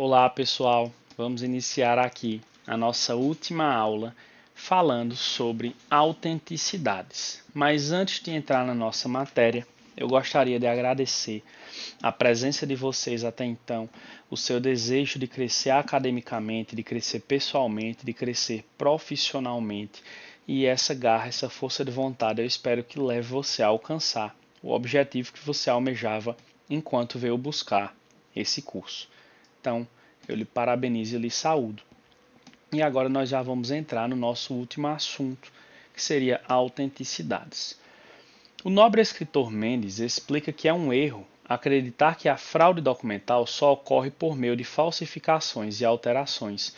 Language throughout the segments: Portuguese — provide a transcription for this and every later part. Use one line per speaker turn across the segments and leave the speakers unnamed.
Olá pessoal, vamos iniciar aqui a nossa última aula falando sobre autenticidades. Mas antes de entrar na nossa matéria, eu gostaria de agradecer a presença de vocês até então, o seu desejo de crescer academicamente, de crescer pessoalmente, de crescer profissionalmente e essa garra, essa força de vontade eu espero que leve você a alcançar o objetivo que você almejava enquanto veio buscar esse curso. Então, eu lhe parabenizo e lhe saúdo. E agora nós já vamos entrar no nosso último assunto, que seria autenticidades. O nobre escritor Mendes explica que é um erro acreditar que a fraude documental só ocorre por meio de falsificações e alterações,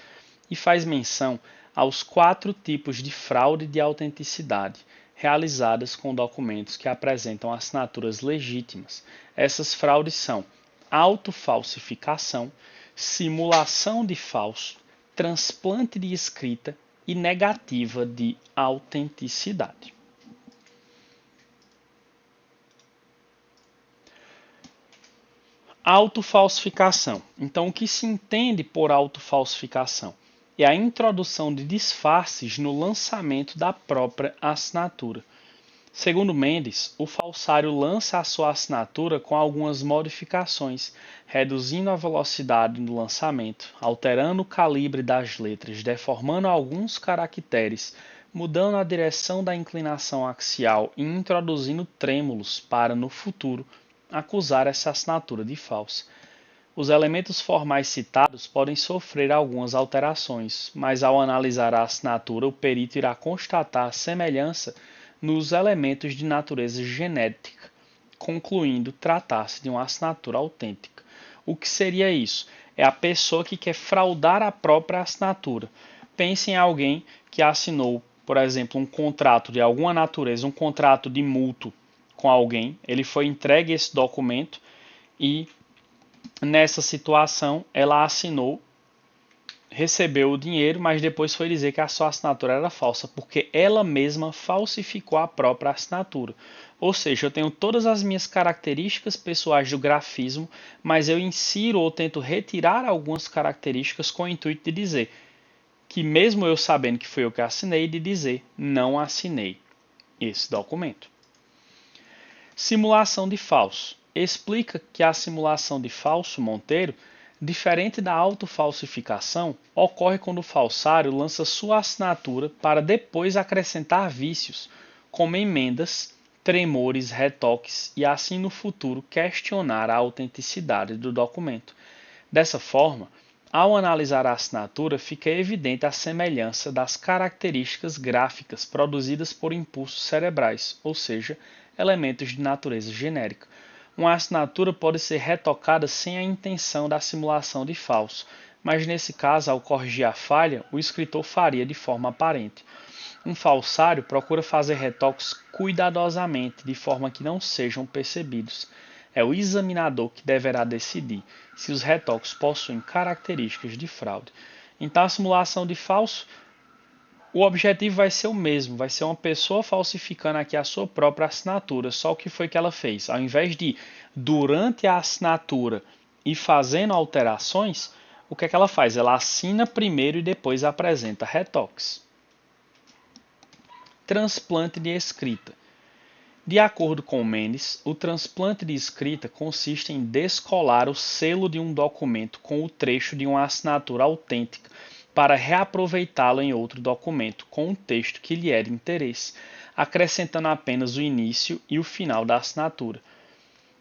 e faz menção aos 4 tipos de fraude de autenticidade realizadas com documentos que apresentam assinaturas legítimas. Essas fraudes são autofalsificação, simulação de falso, transplante de escrita e negativa de autenticidade. Autofalsificação. Então, o que se entende por autofalsificação? É a introdução de disfarces no lançamento da própria assinatura. Segundo Mendes, o falsário lança a sua assinatura com algumas modificações, reduzindo a velocidade no lançamento, alterando o calibre das letras, deformando alguns caracteres, mudando a direção da inclinação axial e introduzindo trêmulos para, no futuro, acusar essa assinatura de falsa. Os elementos formais citados podem sofrer algumas alterações, mas ao analisar a assinatura, o perito irá constatar a semelhança nos elementos de natureza genética, concluindo tratar-se de uma assinatura autêntica. O que seria isso? É a pessoa que quer fraudar a própria assinatura. Pense em alguém que assinou, por exemplo, um contrato de alguma natureza, um contrato de mútuo com alguém, ele foi entregue esse documento e nessa situação ela assinou, recebeu o dinheiro, mas depois foi dizer que a sua assinatura era falsa, porque ela mesma falsificou a própria assinatura. Ou seja, eu tenho todas as minhas características pessoais do grafismo, mas eu insiro ou tento retirar algumas características com o intuito de dizer que mesmo eu sabendo que foi eu que assinei, de dizer não assinei esse documento. Simulação de falso. Explica que a simulação de falso Monteiro, diferente da autofalsificação, ocorre quando o falsário lança sua assinatura para depois acrescentar vícios, como emendas, tremores, retoques e assim no futuro questionar a autenticidade do documento. Dessa forma, ao analisar a assinatura, fica evidente a semelhança das características gráficas produzidas por impulsos cerebrais, ou seja, elementos de natureza genérica. Uma assinatura pode ser retocada sem a intenção da simulação de falso, mas nesse caso, ao corrigir a falha, o escritor faria de forma aparente. Um falsário procura fazer retoques cuidadosamente, de forma que não sejam percebidos. É o examinador que deverá decidir se os retoques possuem características de fraude. Então, a simulação de falso, o objetivo vai ser o mesmo, vai ser uma pessoa falsificando aqui a sua própria assinatura, só o que foi que ela fez? Ao invés de, durante a assinatura, ir fazendo alterações, o que é que ela faz? Ela assina primeiro e depois apresenta retoques. Transplante de escrita. De acordo com Mendes, o transplante de escrita consiste em descolar o selo de um documento com o trecho de uma assinatura autêntica para reaproveitá-lo em outro documento com um texto que lhe é de interesse, acrescentando apenas o início e o final da assinatura.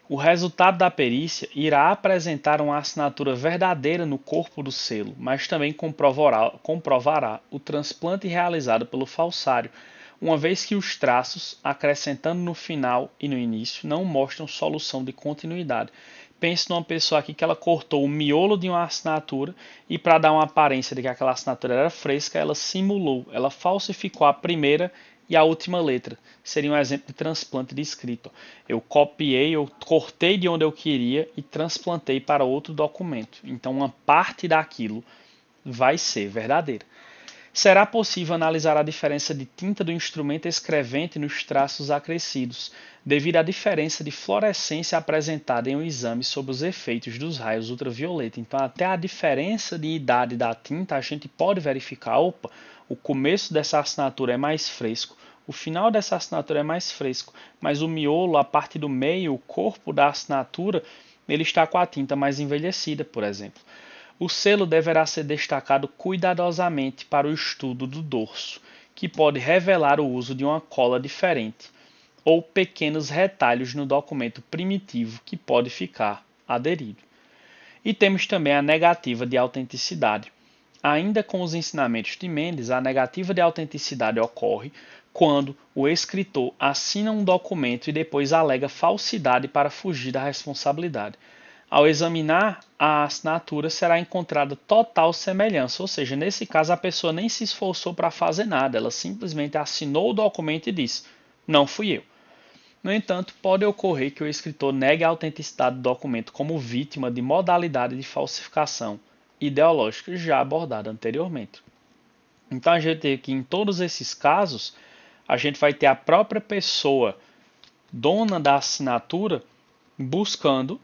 O resultado da perícia irá apresentar uma assinatura verdadeira no corpo do selo, mas também comprovará o transplante realizado pelo falsário, uma vez que os traços, acrescentando no final e no início, não mostram solução de continuidade. Pense numa pessoa aqui que ela cortou o miolo de uma assinatura e para dar uma aparência de que aquela assinatura era fresca, ela simulou, ela falsificou a primeira e a última letra. Seria um exemplo de transplante de escrita. Eu copiei, eu cortei de onde eu queria e transplantei para outro documento. Então uma parte daquilo vai ser verdadeira. Será possível analisar a diferença de tinta do instrumento escrevente nos traços acrescidos, devido à diferença de fluorescência apresentada em um exame sobre os efeitos dos raios ultravioleta. Então, até a diferença de idade da tinta, a gente pode verificar, opa, o começo dessa assinatura é mais fresco, o final dessa assinatura é mais fresco, mas o miolo, a parte do meio, o corpo da assinatura, ele está com a tinta mais envelhecida, por exemplo. O selo deverá ser destacado cuidadosamente para o estudo do dorso, que pode revelar o uso de uma cola diferente, ou pequenos retalhos no documento primitivo que pode ficar aderido. E temos também a negativa de autenticidade. Ainda com os ensinamentos de Mendes, a negativa de autenticidade ocorre quando o escritor assina um documento e depois alega falsidade para fugir da responsabilidade. Ao examinar a assinatura, será encontrada total semelhança, ou seja, nesse caso a pessoa nem se esforçou para fazer nada, ela simplesmente assinou o documento e disse: não fui eu. No entanto, pode ocorrer que o escritor negue a autenticidade do documento como vítima de modalidade de falsificação ideológica já abordada anteriormente. Então a gente tem que em todos esses casos, a gente vai ter a própria pessoa dona da assinatura buscando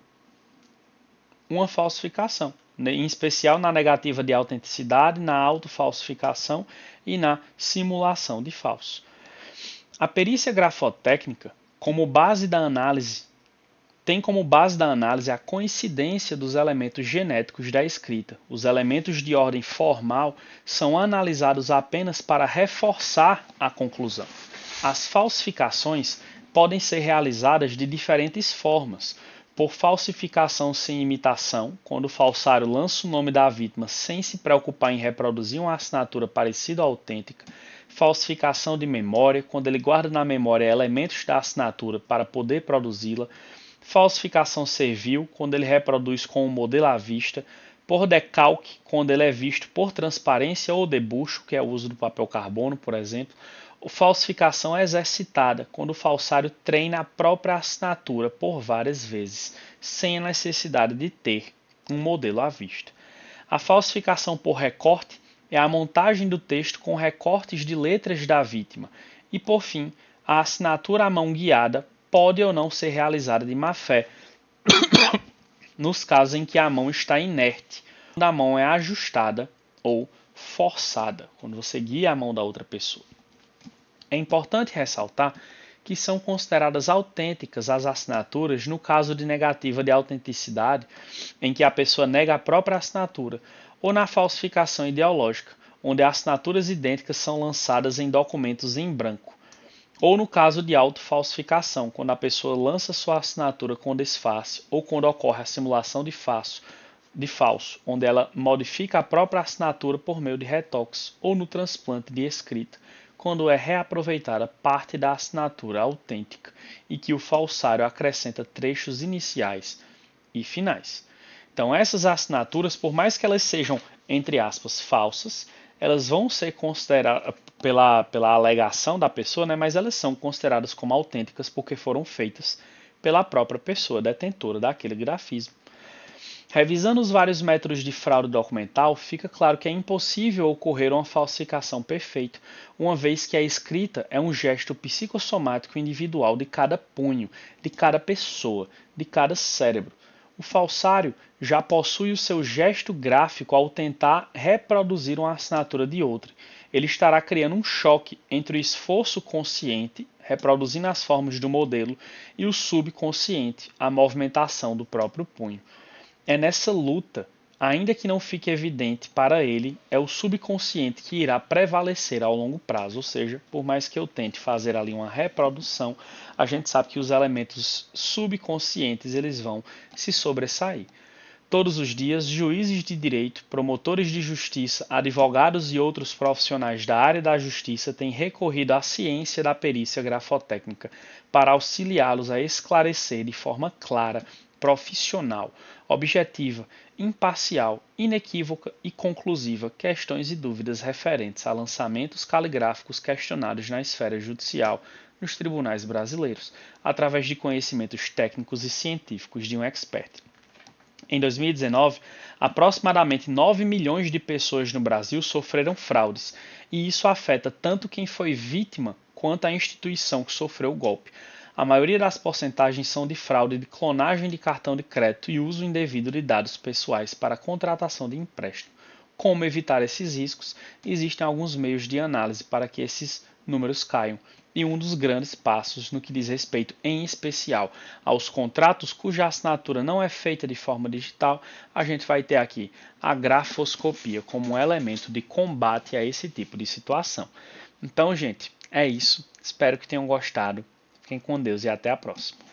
uma falsificação, em especial na negativa de autenticidade, na autofalsificação e na simulação de falso. A perícia grafotécnica, como base da análise, tem como base da análise a coincidência dos elementos genéticos da escrita. Os elementos de ordem formal são analisados apenas para reforçar a conclusão. As falsificações podem ser realizadas de diferentes formas, por falsificação sem imitação, quando o falsário lança o nome da vítima sem se preocupar em reproduzir uma assinatura parecida ou autêntica, falsificação de memória, quando ele guarda na memória elementos da assinatura para poder produzi-la, falsificação servil, quando ele reproduz com o modelo à vista, por decalque, quando ele é visto por transparência ou debuxo, que é o uso do papel carbono, por exemplo, ou falsificação exercitada, quando o falsário treina a própria assinatura por várias vezes, sem a necessidade de ter um modelo à vista. A falsificação por recorte é a montagem do texto com recortes de letras da vítima. E, por fim, a assinatura à mão guiada pode ou não ser realizada de má fé, nos casos em que a mão está inerte, quando a mão é ajustada ou forçada, quando você guia a mão da outra pessoa. É importante ressaltar que são consideradas autênticas as assinaturas no caso de negativa de autenticidade, em que a pessoa nega a própria assinatura, ou na falsificação ideológica, onde assinaturas idênticas são lançadas em documentos em branco, ou no caso de autofalsificação, quando a pessoa lança sua assinatura com disfarce, ou quando ocorre a simulação de falso, onde ela modifica a própria assinatura por meio de retoques, ou no transplante de escrita, quando é reaproveitada parte da assinatura autêntica e que o falsário acrescenta trechos iniciais e finais. Então, essas assinaturas, por mais que elas sejam, entre aspas, falsas, elas vão ser consideradas, pela alegação da pessoa, né, mas elas são consideradas como autênticas porque foram feitas pela própria pessoa detentora daquele grafismo. Revisando os vários métodos de fraude documental, fica claro que é impossível ocorrer uma falsificação perfeita, uma vez que a escrita é um gesto psicossomático individual de cada punho, de cada pessoa, de cada cérebro. O falsário já possui o seu gesto gráfico ao tentar reproduzir uma assinatura de outra. Ele estará criando um choque entre o esforço consciente, reproduzindo as formas do modelo, e o subconsciente, a movimentação do próprio punho. É nessa luta, ainda que não fique evidente para ele, é o subconsciente que irá prevalecer ao longo prazo, ou seja, por mais que eu tente fazer ali uma reprodução, a gente sabe que os elementos subconscientes eles vão se sobressair. Todos os dias, juízes de direito, promotores de justiça, advogados e outros profissionais da área da justiça têm recorrido à ciência da perícia grafotécnica para auxiliá-los a esclarecer de forma clara, profissional, objetiva, imparcial, inequívoca e conclusiva questões e dúvidas referentes a lançamentos caligráficos questionados na esfera judicial nos tribunais brasileiros, através de conhecimentos técnicos e científicos de um expert. Em 2019, aproximadamente 9 milhões de pessoas no Brasil sofreram fraudes, e isso afeta tanto quem foi vítima quanto a instituição que sofreu o golpe. A maioria das porcentagens são de fraude de clonagem de cartão de crédito e uso indevido de dados pessoais para a contratação de empréstimo. Como evitar esses riscos? Existem alguns meios de análise para que esses números caiam. E um dos grandes passos no que diz respeito, em especial, aos contratos cuja assinatura não é feita de forma digital, a gente vai ter aqui a grafoscopia como um elemento de combate a esse tipo de situação. Então, gente, é isso. Espero que tenham gostado. Fiquem com Deus e até a próxima.